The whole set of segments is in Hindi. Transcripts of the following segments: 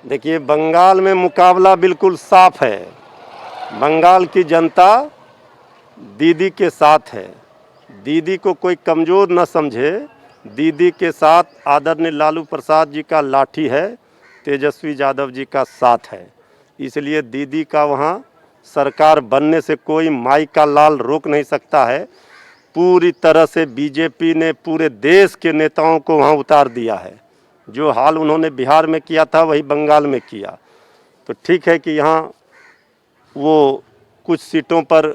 देखिए, बंगाल में मुकाबला बिल्कुल साफ है। बंगाल की जनता दीदी के साथ है। दीदी को कोई कमज़ोर न समझे। दीदी के साथ आदरणीय लालू प्रसाद जी का लाठी है, तेजस्वी यादव जी का साथ है। इसलिए दीदी का वहाँ सरकार बनने से कोई माई का लाल रोक नहीं सकता है। पूरी तरह से बीजेपी ने पूरे देश के नेताओं को वहाँ उतार दिया है। जो हाल उन्होंने बिहार में किया था वही बंगाल में किया। तो ठीक है कि यहाँ वो कुछ सीटों पर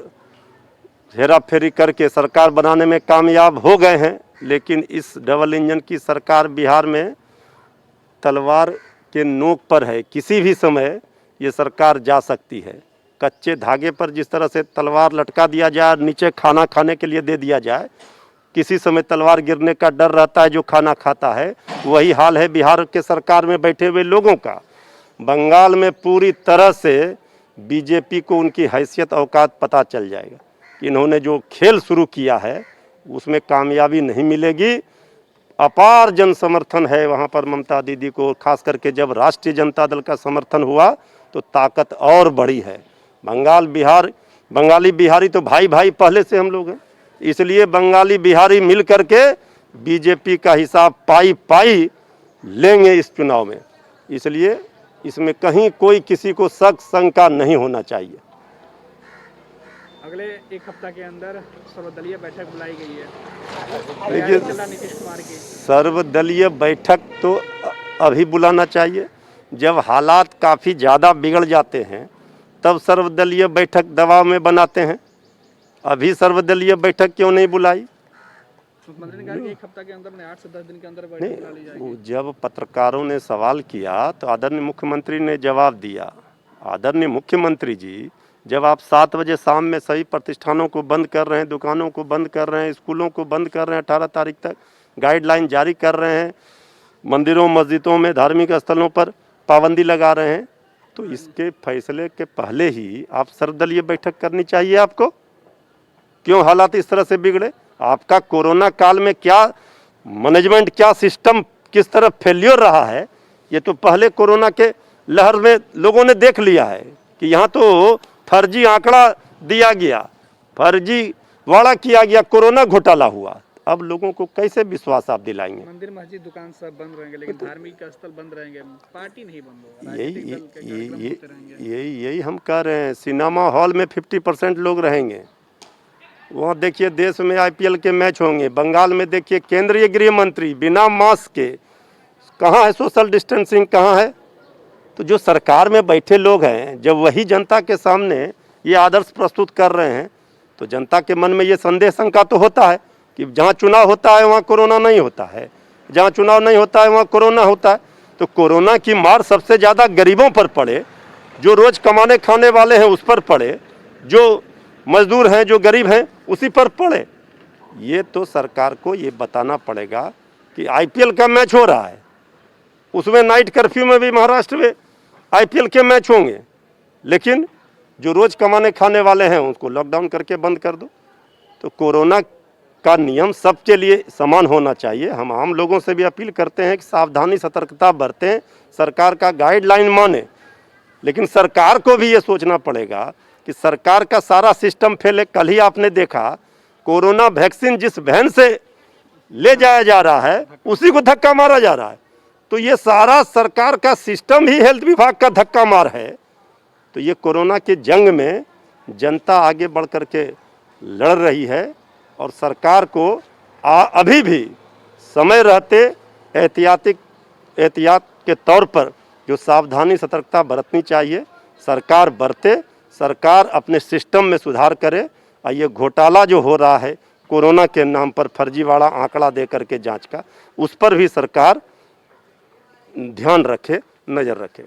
हेरा फेरी करके सरकार बनाने में कामयाब हो गए हैं, लेकिन इस डबल इंजन की सरकार बिहार में तलवार के नोक पर है। किसी भी समय ये सरकार जा सकती है। कच्चे धागे पर जिस तरह से तलवार लटका दिया जाए, नीचे खाना खाने के लिए दे दिया जाए, किसी समय तलवार गिरने का डर रहता है जो खाना खाता है। वही हाल है बिहार के सरकार में बैठे हुए लोगों का। बंगाल में पूरी तरह से बीजेपी को उनकी हैसियत औकात पता चल जाएगा कि इन्होंने जो खेल शुरू किया है उसमें कामयाबी नहीं मिलेगी। अपार जन समर्थन है वहाँ पर ममता दीदी को, खास करके जब राष्ट्रीय जनता दल का समर्थन हुआ तो ताकत और बढ़ी है। बंगाली बिहारी तो भाई भाई पहले से हम लोग हैं, इसलिए बंगाली बिहारी मिल करके बीजेपी का हिसाब पाई पाई लेंगे इस चुनाव में। इसलिए इसमें कहीं कोई किसी को शक शंका नहीं होना चाहिए। अगले एक हफ्ता के अंदर सर्वदलीय बैठक बुलाई गई है। देखिए, नीतीश कुमार की सर्वदलीय बैठक तो अभी बुलाना चाहिए। जब हालात काफ़ी ज़्यादा बिगड़ जाते हैं तब सर्वदलीय बैठक दबाव में बनाते हैं। अभी सर्वदलीय बैठक क्यों नहीं बुलाई? मुख्यमंत्री ने कहा कि एक हफ्ता के अंदर 8 से 10 दिन के अंदर बैठक बुला ली जाएगी। जब पत्रकारों ने सवाल किया तो आदरणीय मुख्यमंत्री ने जवाब दिया। आदरणीय मुख्यमंत्री जी, जब आप 7 बजे शाम में सभी प्रतिष्ठानों को बंद कर रहे हैं, दुकानों को बंद कर रहे हैं, स्कूलों को बंद कर रहे हैं, 18 तारीख तक गाइडलाइन जारी कर रहे हैं, मंदिरों मस्जिदों में धार्मिक स्थलों पर पाबंदी लगा रहे हैं, तो इसके फैसले के पहले ही आप सर्वदलीय बैठक करनी चाहिए आपको। क्यों हालात इस तरह से बिगड़े? आपका कोरोना काल में क्या मैनेजमेंट, क्या सिस्टम किस तरह फेल्योर रहा है, ये तो पहले कोरोना के लहर में लोगों ने देख लिया है कि यहाँ तो फर्जी आंकड़ा दिया गया, फर्जी वाड़ा किया गया, कोरोना घोटाला हुआ। अब लोगों को कैसे विश्वास आप दिलाएंगे? मंदिर मस्जिद दुकान सब बंद रहेंगे, लेकिन धार्मिक स्थल बंद रहेंगे, पार्टी नहीं बंद होगा। यही हम कह रहे हैं। सिनेमा हॉल में 50% लोग रहेंगे। वहाँ देखिए देश में IPL के मैच होंगे। बंगाल में देखिए केंद्रीय गृह मंत्री बिना मास्क के, कहाँ है सोशल डिस्टेंसिंग, कहाँ है? तो जो सरकार में बैठे लोग हैं, जब वही जनता के सामने ये आदर्श प्रस्तुत कर रहे हैं तो जनता के मन में ये संदेह शंका तो होता है कि जहाँ चुनाव होता है वहाँ कोरोना नहीं होता है, जहाँ चुनाव नहीं होता है वहाँ कोरोना होता है। तो कोरोना की मार सबसे ज़्यादा गरीबों पर पड़े, जो रोज़ कमाने खाने वाले हैं उस पर पड़े, जो मजदूर हैं, जो गरीब हैं उसी पर पड़े। ये तो सरकार को ये बताना पड़ेगा कि IPL का मैच हो रहा है, उसमें नाइट कर्फ्यू में भी महाराष्ट्र में IPL के मैच होंगे, लेकिन जो रोज़ कमाने खाने वाले हैं उसको लॉकडाउन करके बंद कर दो। तो कोरोना का नियम सबके लिए समान होना चाहिए। हम आम लोगों से भी अपील करते हैं कि सावधानी सतर्कता बरतें, सरकार का गाइडलाइन माने। लेकिन सरकार को भी ये सोचना पड़ेगा कि सरकार का सारा सिस्टम फेल है। कल ही आपने देखा कोरोना वैक्सीन जिस वैन से ले जाया जा रहा है उसी को धक्का मारा जा रहा है। तो ये सारा सरकार का सिस्टम ही हेल्थ विभाग का धक्का मार है। तो ये कोरोना के जंग में जनता आगे बढ़ कर के लड़ रही है और सरकार को अभी भी समय रहते एहतियात के तौर पर जो सावधानी सतर्कता बरतनी चाहिए सरकार बरते, सरकार अपने सिस्टम में सुधार करे। और ये घोटाला जो हो रहा है कोरोना के नाम पर फर्जीवाड़ा आंकड़ा दे करके जांच का, उस पर भी सरकार ध्यान रखे, नज़र रखे।